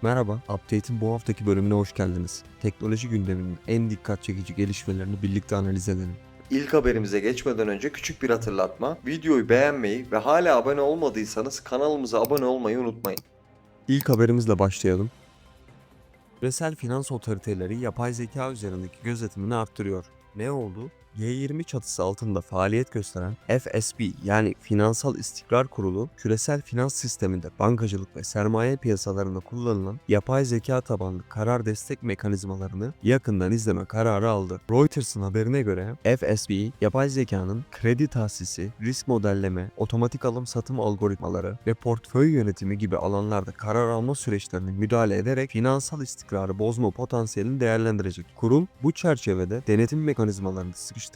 Merhaba, Update'in bu haftaki bölümüne hoş geldiniz. Teknoloji gündeminin en dikkat çekici gelişmelerini birlikte analiz edelim. İlk haberimize geçmeden önce küçük bir hatırlatma. Videoyu beğenmeyi ve hala abone olmadıysanız kanalımıza abone olmayı unutmayın. İlk haberimizle başlayalım. Küresel finans otoriteleri yapay zeka üzerindeki gözetimini arttırıyor. Ne oldu? G20 çatısı altında faaliyet gösteren FSB yani Finansal İstikrar Kurulu, küresel finans sisteminde bankacılık ve sermaye piyasalarında kullanılan yapay zeka tabanlı karar destek mekanizmalarını yakından izleme kararı aldı. Reuters'ın haberine göre FSB, yapay zekanın kredi tahsisi, risk modelleme, otomatik alım-satım algoritmaları ve portföy yönetimi gibi alanlarda karar alma süreçlerine müdahale ederek finansal istikrarı bozma potansiyelini değerlendirecek. Kurul bu çerçevede denetim mekanizmalarını sıkıştırmayı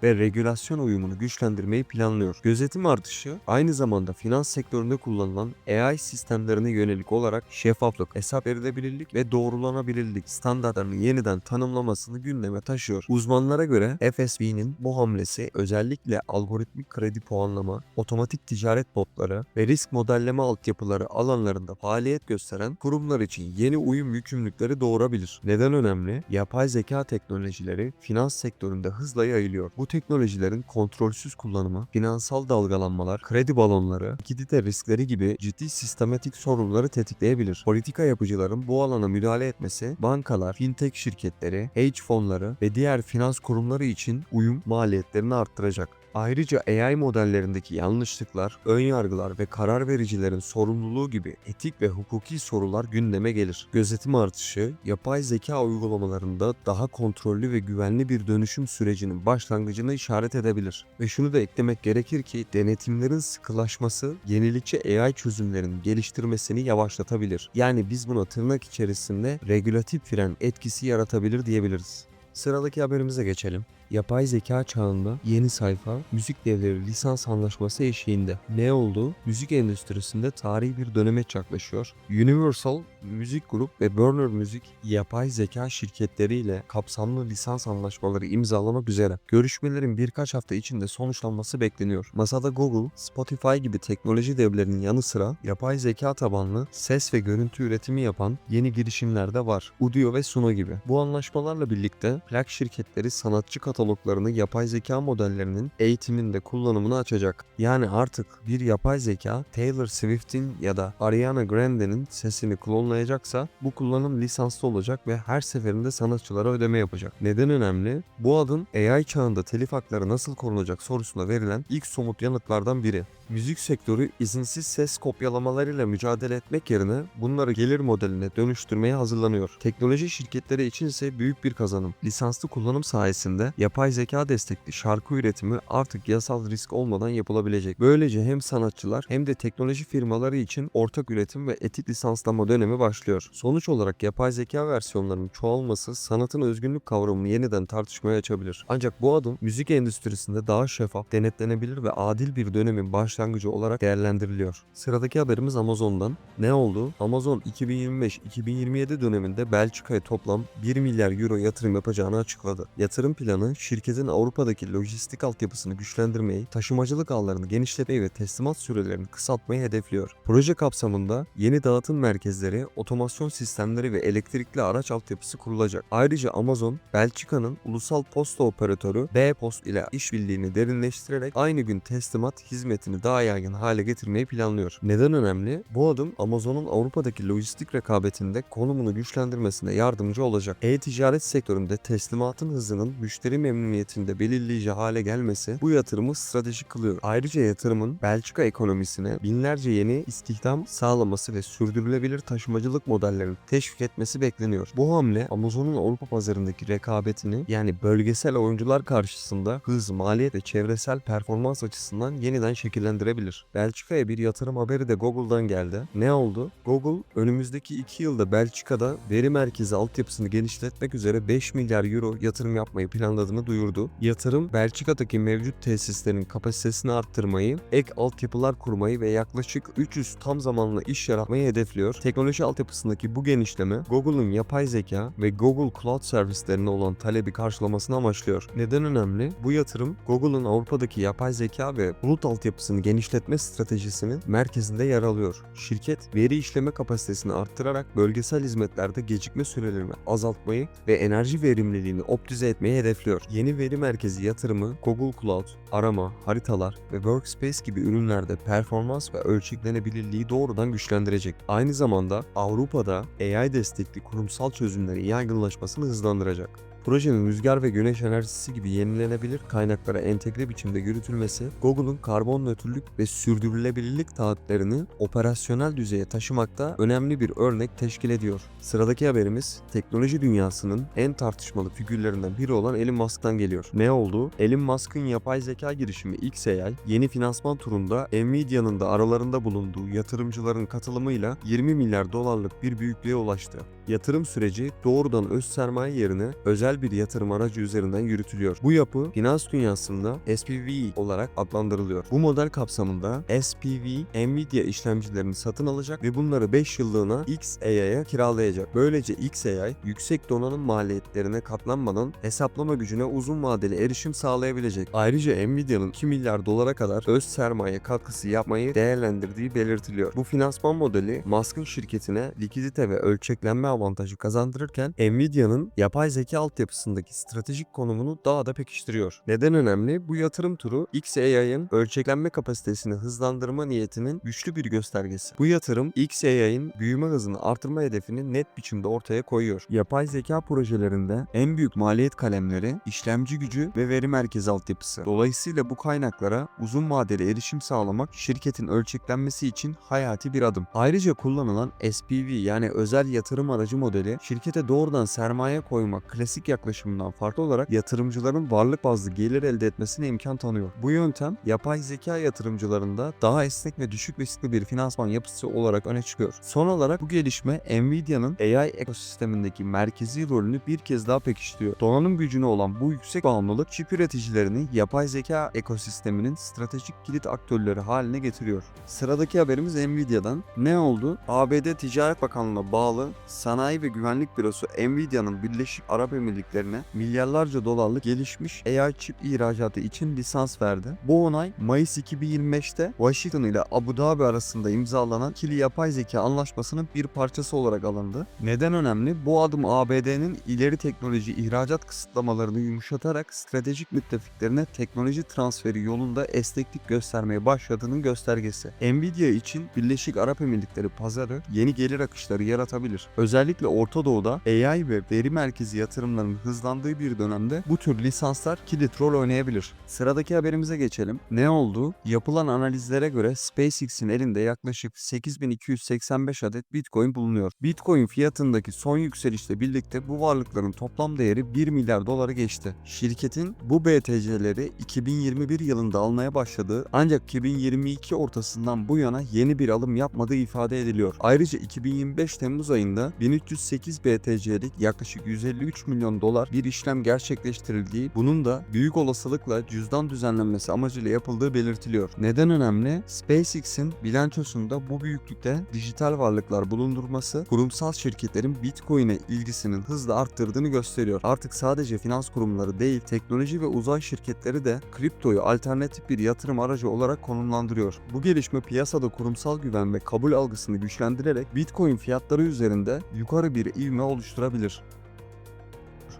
ve regülasyon uyumunu güçlendirmeyi planlıyor. Gözetim artışı aynı zamanda finans sektöründe kullanılan AI sistemlerine yönelik olarak şeffaflık, hesap verilebilirlik ve doğrulanabilirlik standartlarını yeniden tanımlamasını gündeme taşıyor. Uzmanlara göre FSB'nin bu hamlesi özellikle algoritmik kredi puanlama, otomatik ticaret botları ve risk modelleme altyapıları alanlarında faaliyet gösteren kurumlar için yeni uyum yükümlülükleri doğurabilir. Neden önemli? Yapay zeka teknolojileri finans sektöründe hızla yayılıyor. Bu teknolojilerin kontrolsüz kullanımı, finansal dalgalanmalar, kredi balonları, likidite riskleri gibi ciddi sistematik sorunları tetikleyebilir. Politika yapıcıların bu alana müdahale etmesi, bankalar, fintech şirketleri, hedge fonları ve diğer finans kurumları için uyum maliyetlerini arttıracak. Ayrıca AI modellerindeki yanlışlıklar, önyargılar ve karar vericilerin sorumluluğu gibi etik ve hukuki sorular gündeme gelir. Gözetim artışı, yapay zeka uygulamalarında daha kontrollü ve güvenli bir dönüşüm sürecinin başlangıcını işaret edebilir. Ve şunu da eklemek gerekir ki denetimlerin sıkılaşması, yenilikçi AI çözümlerin geliştirmesini yavaşlatabilir. Yani biz buna tırnak içerisinde regülatif fren etkisi yaratabilir diyebiliriz. Sıradaki haberimize geçelim. Yapay zeka çağında yeni sayfa, müzik devleri lisans anlaşması eşiğinde. Ne oldu? Müzik endüstrisinde tarihi bir döneme yaklaşıyor. Universal Müzik Grup ve Warner Music yapay zeka şirketleriyle kapsamlı lisans anlaşmaları imzalamak üzere. Görüşmelerin birkaç hafta içinde sonuçlanması bekleniyor. Masada Google, Spotify gibi teknoloji devlerinin yanı sıra yapay zeka tabanlı ses ve görüntü üretimi yapan yeni girişimler de var. Udio ve Suno gibi. Bu anlaşmalarla birlikte plak şirketleri sanatçı kataloglarını yapay zeka modellerinin eğitiminde kullanımını açacak. Yani artık bir yapay zeka Taylor Swift'in ya da Ariana Grande'nin sesini klonlayacaksa bu kullanım lisanslı olacak ve her seferinde sanatçılara ödeme yapacak. Neden önemli? Bu adım AI çağında telif hakları nasıl korunacak sorusuna verilen ilk somut yanıtlardan biri. Müzik sektörü izinsiz ses kopyalamalarıyla mücadele etmek yerine bunları gelir modeline dönüştürmeye hazırlanıyor. Teknoloji şirketleri için ise büyük bir kazanım. Lisanslı kullanım sayesinde yapay zeka destekli şarkı üretimi artık yasal risk olmadan yapılabilecek. Böylece hem sanatçılar hem de teknoloji firmaları için ortak üretim ve etik lisanslama dönemi başlıyor. Sonuç olarak yapay zeka versiyonlarının çoğalması sanatın özgünlük kavramını yeniden tartışmaya açabilir. Ancak bu adım müzik endüstrisinde daha şeffaf, denetlenebilir ve adil bir dönemin başlangıcı olarak değerlendiriliyor. Sıradaki haberimiz Amazon'dan. Ne oldu? Amazon 2025-2027 döneminde Belçika'ya toplam 1 milyar euro yatırım yapacağını açıkladı. Yatırım planı şirketin Avrupa'daki lojistik altyapısını güçlendirmeyi, taşımacılık ağlarını genişletmeyi ve teslimat sürelerini kısaltmayı hedefliyor. Proje kapsamında yeni dağıtım merkezleri, otomasyon sistemleri ve elektrikli araç altyapısı kurulacak. Ayrıca Amazon, Belçika'nın ulusal posta operatörü bpost ile işbirliğini derinleştirerek aynı gün teslimat hizmetini daha yaygın hale getirmeyi planlıyor. Neden önemli? Bu adım Amazon'un Avrupa'daki lojistik rekabetinde konumunu güçlendirmesine yardımcı olacak. E-ticaret sektöründe teslimatın hızının müşteri memnuniyetinde belirleyici hale gelmesi bu yatırımı stratejik kılıyor. Ayrıca yatırımın Belçika ekonomisine binlerce yeni istihdam sağlaması ve sürdürülebilir taşımacılık modellerini teşvik etmesi bekleniyor. Bu hamle Amazon'un Avrupa pazarındaki rekabetini yani bölgesel oyuncular karşısında hız, maliyet ve çevresel performans açısından yeniden şekillendirebilir. Belçika'ya bir yatırım haberi de Google'dan geldi. Ne oldu? Google önümüzdeki 2 yılda Belçika'da veri merkezi altyapısını genişletmek üzere 5 milyar euro yatırım yapmayı planladığını duyurdu. Yatırım Belçika'daki mevcut tesislerin kapasitesini arttırmayı, ek altyapılar kurmayı ve yaklaşık 300 tam zamanlı iş yaratmayı hedefliyor. Teknoloji altyapısındaki bu genişleme Google'ın yapay zeka ve Google Cloud servislerine olan talebi karşılamasını amaçlıyor. Neden önemli? Bu yatırım Google'ın Avrupa'daki yapay zeka ve bulut altyapısını genişletme stratejisinin merkezinde yer alıyor. Şirket, veri işleme kapasitesini arttırarak bölgesel hizmetlerde gecikme sürelerini azaltmayı ve enerji verimliliğini optimize etmeyi hedefliyor. Yeni veri merkezi yatırımı, Google Cloud, arama, haritalar ve Workspace gibi ürünlerde performans ve ölçeklenebilirliği doğrudan güçlendirecek. Aynı zamanda Avrupa'da AI destekli kurumsal çözümlerin yaygınlaşmasını hızlandıracak. Projenin rüzgar ve güneş enerjisi gibi yenilenebilir kaynaklara entegre biçimde yürütülmesi, Google'un karbon nötrlük ve sürdürülebilirlik taahhütlerini operasyonel düzeye taşımakta önemli bir örnek teşkil ediyor. Sıradaki haberimiz, teknoloji dünyasının en tartışmalı figürlerinden biri olan Elon Musk'tan geliyor. Ne oldu? Elon Musk'ın yapay zeka girişimi xAI, yeni finansman turunda Nvidia'nın da aralarında bulunduğu yatırımcıların katılımıyla 20 milyar dolarlık bir büyüklüğe ulaştı. Yatırım süreci doğrudan öz sermaye yerine özel bir yatırım aracı üzerinden yürütülüyor. Bu yapı finans dünyasında SPV olarak adlandırılıyor. Bu model kapsamında SPV, Nvidia işlemcilerini satın alacak ve bunları 5 yıllığına xAI'ya kiralayacak. Böylece xAI yüksek donanım maliyetlerine katlanmadan hesaplama gücüne uzun vadeli erişim sağlayabilecek. Ayrıca Nvidia'nın 2 milyar dolara kadar öz sermaye katkısı yapmayı değerlendirdiği belirtiliyor. Bu finansman modeli Musk'ın şirketine likidite ve ölçeklenme avantajı kazandırırken Nvidia'nın yapay zeka altyapısındaki stratejik konumunu daha da pekiştiriyor. Neden önemli? Bu yatırım turu xAI'ın ölçeklenme kapasitesini hızlandırma niyetinin güçlü bir göstergesi. Bu yatırım xAI'ın büyüme hızını artırma hedefini net biçimde ortaya koyuyor. Yapay zeka projelerinde en büyük maliyet kalemleri işlemci gücü ve veri merkezi altyapısı. Dolayısıyla bu kaynaklara uzun vadeli erişim sağlamak şirketin ölçeklenmesi için hayati bir adım. Ayrıca kullanılan SPV yani özel yatırım aracı modeli şirkete doğrudan sermaye koymak klasik yaklaşımından farklı olarak yatırımcıların varlık bazlı gelir elde etmesine imkan tanıyor. Bu yöntem yapay zeka yatırımcılarında daha esnek ve düşük riskli bir finansman yapısı olarak öne çıkıyor. Son olarak bu gelişme Nvidia'nın AI ekosistemindeki merkezi rolünü bir kez daha pekiştiriyor. Donanım gücüne olan bu yüksek bağımlılık çip üreticilerini yapay zeka ekosisteminin stratejik kilit aktörleri haline getiriyor. Sıradaki haberimiz Nvidia'dan. Ne oldu? ABD Ticaret Bakanlığı'na bağlı Sanayi ve Güvenlik Bürosu Nvidia'nın Birleşik Arap Emirlikleri'ne milyarlarca dolarlık gelişmiş AI çip ihracatı için lisans verdi. Bu onay Mayıs 2025'te Washington ile Abu Dhabi arasında imzalanan ikili yapay zeka anlaşmasının bir parçası olarak alındı. Neden önemli? Bu adım ABD'nin ileri teknoloji ihracat kısıtlamalarını yumuşatarak stratejik müttefiklerine teknoloji transferi yolunda esneklik göstermeye başladığının göstergesi. Nvidia için Birleşik Arap Emirlikleri pazarı yeni gelir akışları yaratabilir. Özellikle Orta Doğu'da AI ve veri merkezi yatırımlarının hızlandığı bir dönemde bu tür lisanslar kilit rol oynayabilir. Sıradaki haberimize geçelim. Ne oldu? Yapılan analizlere göre SpaceX'in elinde yaklaşık 8285 adet Bitcoin bulunuyor. Bitcoin fiyatındaki son yükselişle birlikte bu varlıkların toplam değeri 1 milyar doları geçti. Şirketin bu BTC'leri 2021 yılında almaya başladığı ancak 2022 ortasından bu yana yeni bir alım yapmadığı ifade ediliyor. Ayrıca 2025 Temmuz ayında 1308 BTC'lik yaklaşık 153 milyon dolar bir işlem gerçekleştirildiği, bunun da büyük olasılıkla cüzdan düzenlenmesi amacıyla yapıldığı belirtiliyor. Neden önemli? SpaceX'in bilançosunda bu büyüklükte dijital varlıklar bulundurması kurumsal şirketlerin Bitcoin'e ilgisinin hızla arttırdığını gösteriyor. Artık sadece finans kurumları değil, teknoloji ve uzay şirketleri de kriptoyu alternatif bir yatırım aracı olarak konumlandırıyor. Bu gelişme piyasada kurumsal güven ve kabul algısını güçlendirerek Bitcoin fiyatları üzerinde yukarı bir ivme oluşturabilir.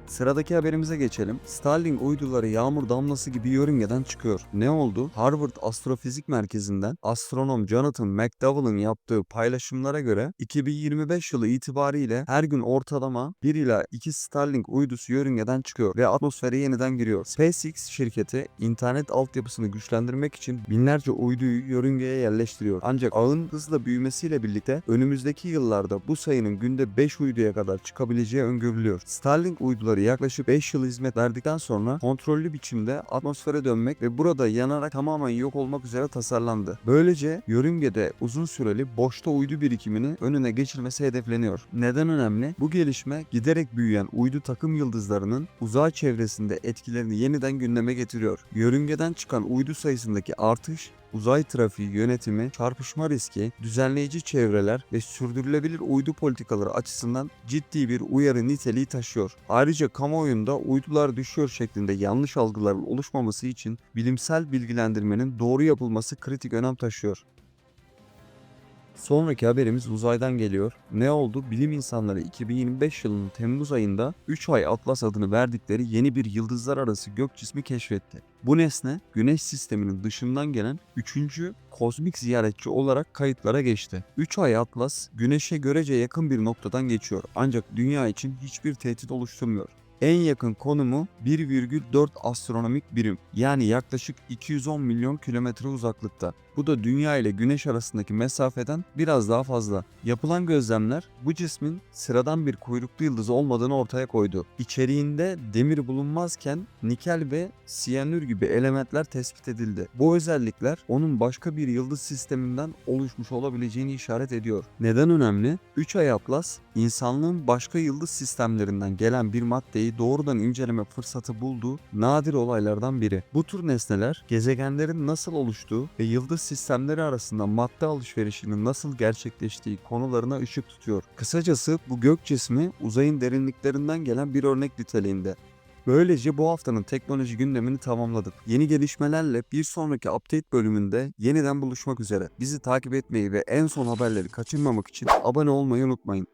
Sıradaki haberimize geçelim. Starlink uyduları yağmur damlası gibi yörüngeden çıkıyor. Ne oldu? Harvard Astrofizik Merkezi'nden astronom Jonathan McDowell'ın yaptığı paylaşımlara göre 2025 yılı itibariyle her gün ortalama 1 ila 2 Starlink uydusu yörüngeden çıkıyor ve atmosfere yeniden giriyor. SpaceX şirketi internet altyapısını güçlendirmek için binlerce uyduyu yörüngeye yerleştiriyor. Ancak ağın hızla büyümesiyle birlikte önümüzdeki yıllarda bu sayının günde 5 uyduya kadar çıkabileceği öngörülüyor. Starlink uyduları yaklaşık 5 yıl hizmet verdikten sonra kontrollü biçimde atmosfere dönmek ve burada yanarak tamamen yok olmak üzere tasarlandı. Böylece yörüngede uzun süreli boşta uydu birikimini önüne geçilmesi hedefleniyor. Neden önemli? Bu gelişme giderek büyüyen uydu takım yıldızlarının uzay çevresinde etkilerini yeniden gündeme getiriyor. Yörüngeden çıkan uydu sayısındaki artış uzay trafiği yönetimi, çarpışma riski, düzenleyici çevreler ve sürdürülebilir uydu politikaları açısından ciddi bir uyarı niteliği taşıyor. Ayrıca kamuoyunda uydular düşüyor şeklinde yanlış algıların oluşmaması için bilimsel bilgilendirmenin doğru yapılması kritik önem taşıyor. Sonraki haberimiz uzaydan geliyor. Ne oldu? Bilim insanları 2025 yılının Temmuz ayında 3 Ay Atlas adını verdikleri yeni bir yıldızlar arası gök cismi keşfetti. Bu nesne Güneş sisteminin dışından gelen 3. kozmik ziyaretçi olarak kayıtlara geçti. 3 Ay Atlas Güneş'e görece yakın bir noktadan geçiyor ancak Dünya için hiçbir tehdit oluşturmuyor. En yakın konumu 1,4 astronomik birim, yani yaklaşık 210 milyon kilometre uzaklıkta. Bu da Dünya ile Güneş arasındaki mesafeden biraz daha fazla. Yapılan gözlemler bu cismin sıradan bir kuyruklu yıldız olmadığını ortaya koydu. İçeriğinde demir bulunmazken nikel ve siyanür gibi elementler tespit edildi. Bu özellikler onun başka bir yıldız sisteminden oluşmuş olabileceğini işaret ediyor. Neden önemli? 3 Ay Atlas, insanlığın başka yıldız sistemlerinden gelen bir maddeyi doğrudan inceleme fırsatı bulduğu nadir olaylardan biri. Bu tür nesneler gezegenlerin nasıl oluştuğu ve yıldız sistemleri arasında madde alışverişinin nasıl gerçekleştiği konularına ışık tutuyor. Kısacası bu gök cismi uzayın derinliklerinden gelen bir örnek niteliğinde. Böylece bu haftanın teknoloji gündemini tamamladık. Yeni gelişmelerle bir sonraki update bölümünde yeniden buluşmak üzere. Bizi takip etmeyi ve en son haberleri kaçırmamak için abone olmayı unutmayın.